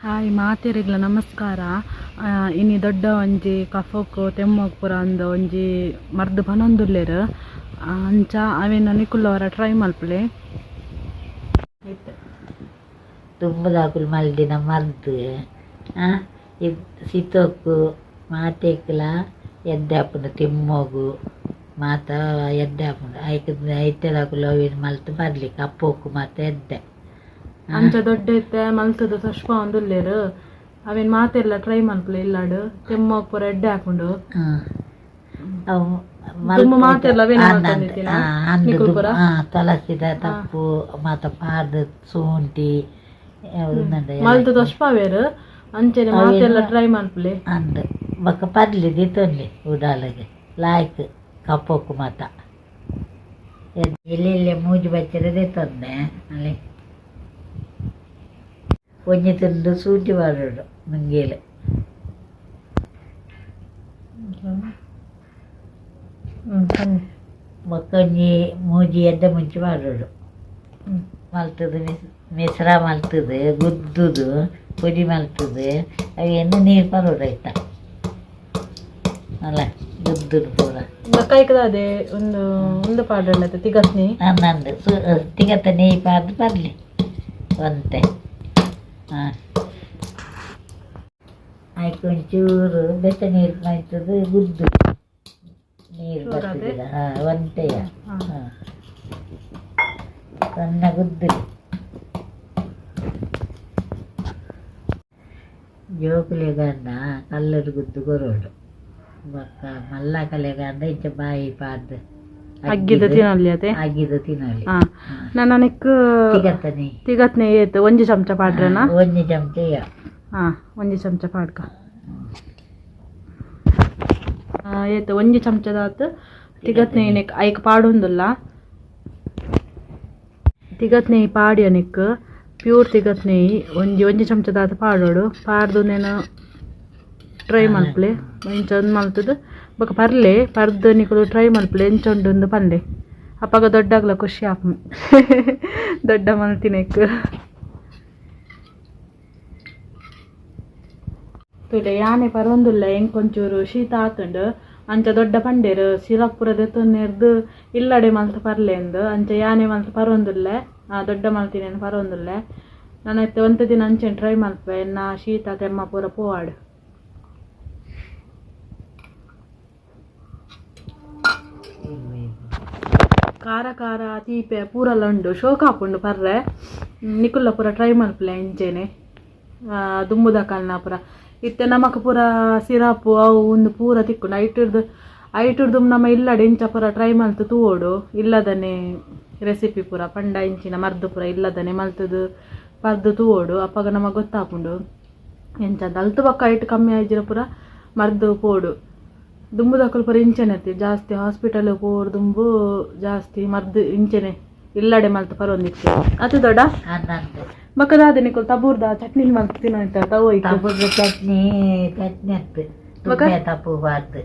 Hi ಮಾತೆರೆಗ್ಲ ನಮಸ್ಕಾರ. ಇನಿ ದೊಡ್ಡ ಒಂಜಿ ಕಫಕ್ ತೆಮ್ಮಗ್ ಪೂರ ಅಂದ ಒಂಜಿ ಮರ್ದ್ ಪನೊಂದುಲ್ಲೆರ್ ಅಂಚ ಅವೆನ ನಿಕುಲ್ಲವರ ಟ್ರೈ ಮಲ್ಪಲೆ ತುಂಬದಾಕುಲು ಮಲ್ದಿನ ಮರ್ದ್ ಸಿತೋಕು ಮಾತೆಕ್ಲ ಎಡ್ಡೆ ಆಪುಂಡು ತಿಮ್ಮೋಗು ಮಾತ ಎಡ್ಡೆ ಆಪುಂಡು ಐತೆದಾಕುಲು ಅವೇನು ಮಲ್ತು ಬರ್ಲಿ ಕಪ್ಪೋಕು ಮಾತ ಎಡ್ಡೆ ಅಂಚ ದೊಡ್ಡ ಇತ್ತೆ ಮಲ್ತದ ಸಶ್ಪ ಒಂದುಲ್ಲೆರ್ ಅವೇನ್ ಮಾತೆಲ್ಲ ಟ್ರೈ ಮಲ್ಪಲೆ ಇಲ್ಲಾಡು ತೆಮ್ಮಗ್ ಪೂರ ಎಡ್ಡೆ ಹಾಕೊಂಡು ಮಾತೆಲ್ಲ ತೊಲಸಿದ ತಪ್ಪು ಮಾತ ಪಾರ್ದ ಶುಂಠಿ ಮಲ್ತದ ಸಶ್ಪ ಅವೇರು ಅಂಚನೆ ಮಾತೆಲ್ಲ ಟ್ರೈ ಮಲ್ಪಲೆ ಅಂದ್ ಬೊಕ್ಕ ಪರ್ಲಿ ದಿತ್ತೊಂಡ್ಲಿ ಉಡಾಲಗೆ ಲಾಯ್ಕ್ ಕಪ್ಪೋಕು ಮಾತ ಎಲ್ಲೆಲ್ಲೆ ಮೂಜಿ ಬಚ್ಚರೆ ದಿತ್ತೊಂದೆ ಅಲ್ಲಿ ಒಂಜಿ ತಿಂದು ಸೂಜಿ ಮಾಡೋಡು ಮುಂಗೇಲೆ ಮಕ್ಕೊಂಜಿ ಮೂಜಿ ಎಡ್ಡೆ ಮುಂಚೆ ಮಾಡೋಡು ಮಲ್ತದು ಮಿಶ್ರ ಮಲ್ತದು ಗುದ್ದುದು ಪುಡಿ ಮಲ್ತದು ಅವೇನು ನೀರು ಪರೋಡು ಆಯ್ತಾ ಅಲ್ಲ ಗುದ್ದುದು ಪೂರ ಕೈಕದಾದೆ ಒಂದು ಪಾಡ್ರಲ್ಲ ತಿಗತ್ನಿ ನಂದು ತಿಗತ್ತ ನೆಯ್ ಪಾರ್ದು ಬರಲಿ ಒಂತೆ ಆಯ್ತು ಒಂಚೂರು ಬೆಟ್ಟ ನೀರು ಮಾಡ್ತದೆ ಗುದ್ದು ನೀರು ಬರ್ತದಿಲ್ಲ ಒಂಟೆಯ ಸಣ್ಣ ಗುದ್ದು ಜೋಕುಲೆಗಂಡ ಕಲ್ಲರು ಗುದ್ದು ಕೊರೋಡು ಬೊಕ್ಕ ಮಲ್ಲ ಕಲೆಗಂಡ ಇಂಚ ಬಾಯಿ ಪಾರ್ದು ಅಗ್ಗಿದ ತಿನ್ನಲಿ ಅದೇ ಅಗ್ಗಿದ ತಿನ್ನಲಿ ನನಕ್ ತಿಗತ್ನೆ ಏತ್ ಒಂಜಿ ಚಮಚ ಪಾಡ್ರನ ಒಂಜಿ ಚಮಚ ಒಂಜಿ ಚಮಚ ಪಾಡ್ಕ ಏತ್ ಒಂಜಿ ಚಮಚದಾತ್ ತಿಗತ್ನೆ ಐಕ್ ಪಾಡೊಂದುಲ್ಲ ತಿಗತ್ನೆ ಪಾಡಿ ಅನಿಕ್ ಪ್ಯೂರ್ ತಿಗತ್ನೆ ಒಂಜಿ ಚಮಚದಾತ್ ಪಾಡೋಡು ಪಾಡ್ದು ನೇನು ಟ್ರೈ ಮಲ್ಪಲೆ ಇಂಚೊಂದು ಮಲ್ತದು ಬೊಕ ಪರ್ಲೆ ಪರ್ದು ನಿಕುಲು ಟ್ರೈ ಮಲ್ಪಲೆ ಎಂಚೊಂದು ಪಂಡೆ ಅಪ್ಪಗ ದೊಡ್ಡಾಗ್ಲ ಖುಷಿ ಆಪು ದೊಡ್ಡ ಮಲ್ತಿನೆಕ್ ತುಲೆ ಯಾನೆ ಪರೊಂದುಲ್ಲ ಎಂಕೊಂಚೂರು ಶೀತ ಆತುಂಡು ಅಂಚ ದೊಡ್ಡ ಪಂಡೇರು ಸಿರಪುರ ದೆತ್ತೊಂದೆರ್ದು ಇಲ್ಲಡೆ ಮಲ್ತು ಪರ್ಲೆ ಅಂದು ಅಂಚ ಯಾನೆ ಮಲ್ತು ಪರೊಂದುಲ್ಲೆ ದೊಡ್ಡ ಮಲ್ತಿನೇನು ಪರೊಂದುಲ್ಲೆ ನಾನೈತೆ ಒಂತ ದಿನ ಅಂಚೆನ್ ಟ್ರೈ ಮಲ್ಪೆ ನಾ ಶೀತ ತೆಮ್ಮ ಪೂರ ಪೋವಾಡು ಖಾರ ಖಾರ ತೀಪೆ ಪೂರಲ್ಲ ಉಂಡು ಶೋಕ ಹಾಕೊಂಡು ಪರ್ರೆ ನಿಕುಲ್ಲ ಪೂರ ಟ್ರೈ ಮಲ್ಪಲೆ ಇಂಚೆನೆ ದುಂಬುದ ಕಾಲ್ನ ಪೂರ ಇತ್ತೆ ನಮಕ್ ಪೂರ ಸಿರಪು ಅವು ಒಂದು ಪೂರ ತಿಕ್ಕೊಂಡು ಐಟುರ್ದು ನಮ್ಮ ಇಲ್ಲಡೆ ಇಂಚ ಪೂರ ಟ್ರೈ ಮಲ್ತು ತೂವೋಡು ಇಲ್ಲದನೆ ರೆಸಿಪಿ ಪೂರ ಪಂಡ ಇಂಚಿನ ಮರ್ದು ಪೂರ ಇಲ್ಲದನೆ ಮಲ್ತದು ಪರ್ದು ತೂವೋಡು ಅಪ್ಪಗ ನಮಗೆ ಗೊತ್ತಾಪುಂಡು ಎಂಚಂತ ಅಲ್ತು ಬಕ್ಕ ಐಟು ಕಮ್ಮಿ ಆಯ್ಜಿರ ಪೂರ ಮರ್ದು ಪೋಡು ದುಂಬುದಕ್ಕಲು ಪೂರ ಇಂಚೆನೆ ಇರ್ತೀವಿ ಜಾಸ್ತಿ ಹಾಸ್ಪಿಟಲ್ ಪೋರ್ ದುಂಬು ಜಾಸ್ತಿ ಮರ್ದು ಇಂಚೆನೆ ಇಲ್ಲಡೆ ಮಲ್ತು ಪರೊಂದಿತ್ತು ಅದು ದೊಡ್ಡ ಮಕ್ಕದಾದ ನಿಕುಲ್ ತಬೂರ್ದ ಚಟ್ನಿ ಮಲ್ತು ತಿನ್ನೋಯ್ತ ತಬೂರ್ದ ಚಟ್ನಿ ಅತ್ತು ತಪ್ಪು ಬಾರ್ದು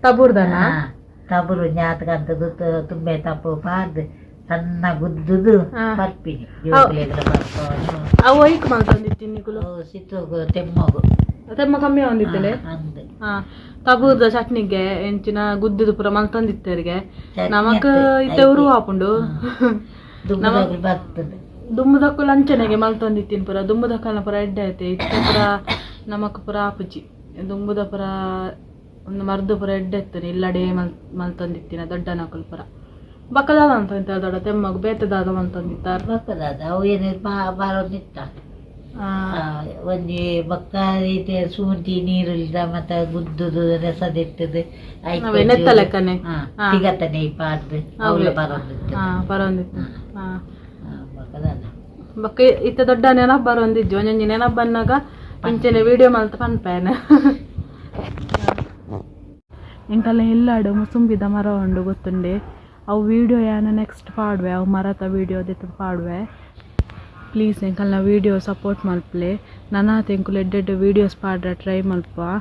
ತಬೂರ್ದನ ತಬೂರು ಜಾತಕಂತದ್ದು ತುಂಬೆ ತಪ್ಪು ಬಾರ್ದು ಸಣ್ಣ ಗುದ್ದುದು ಬರ್ಪಿನಿ ಅವು ಐಕ್ ಮಲ್ತೊಂದಿತ್ತು ನಿಕುಲು ಸಿತ್ತೋಗು ತೆಮ್ಮಗು ತೆಮ್ಮ ಕಮ್ಮಿ ಒಂದಿತ್ತಲೆ ತಬೂರ್ದ ಚಟ್ನಿಗೆ ಎಂಚಿನ ಗುದ್ದುದು ಪೂರ ಮಲ್ತೊಂದಿತ್ತರಿಗೆ ನಮಕ್ ಇತ್ತೆ ಉರು ಹಾಪುಂಡು ದುಂಬುದಕ್ಕೂ ಲಂಚನೆಗೆ ಮಲ್ತೊಂದಿತ್ತಿನ ಪೂರ ದುಂಬುದಕ್ಕಲ್ನ ಪೂರ ಎಡ್ಡೆ ಐತೆ ಇತ್ತೆ ಪೂರ ನಮಕ್ ಪೂರ ಆಪುಜಿ ದುಂಬುದ ಪೂರ ಒಂದು ಮರ್ದು ಪೂರ ಎಡ್ಡೆ ಇತ್ತನೆ ಇಲ್ಲಡೆ ಮಲ್ತೊಂದಿತ್ತಿನ ದೊಡ್ಡ ನಕಲ್ ಪೂರ ಬಕ್ಕದಾದ ಅಂತ ಇಂತ ದೊಡ್ಡ ತೆಮ್ಮಗ್ ಬೇತದಾದ ಮಲ್ತೊಂದಿತ್ತಾರ ಬಕ್ಕದಾದ ಅವು ಏನೇ ಬಾರೋದಿತ್ತ ಒಂಜಿ ಬೊಕ್ಕ ರೀತಿ ಶುಂಠಿ ನೀರುಳ್ಳಿದ ಮತ್ತೆ ಗುದ್ದುದು ರಸದಿಟ್ಟದು ನೆತ್ತಲೆಕ್ಕನೆ ತಿಗತ್ತನೆ ಪಾಡ್ದು ಪರೊಂದಿತ್ತು ಬೊಕ್ಕ ಇತ್ತ ದೊಡ್ಡ ನೆನಪು ಬರೊಂದಿದ್ವಿ ಒಂಜೊಂಜಿ ನೆನಪು ಬಂದಾಗ ಇಂಚೆನೆ ವಿಡಿಯೋ ಮಲ್ತು ಪನ್ಪೇನ ಇಂಕಲ್ಲ ಎಲ್ಲಾಡು ಮುಸುಂಬಿದ ಮರ ಉಂಡು ಗೊತ್ತುಂಡೆ ಅವು ವಿಡಿಯೋ ಯಾನ ನೆಕ್ಸ್ಟ್ ಪಾಡುವೆ ಅವು ಮರತ ವಿಡಿಯೋ ದೆತ್ತು ಪಾಡುವೆ ಪ್ಲೀಸ್ ಎಂಕಲ್ನ ವಿಡಿಯೋ ಸಪೋರ್ಟ್ ಮಲ್ಪಲೆ ನನ್ನ ತೆಂಕುಲು ಎಡ್ಡೆಡ್ಡೆ ವಿಡಿಯೋಸ್ ಪಾಡ್ರೆ ಟ್ರೈ ಮಲ್ಪ.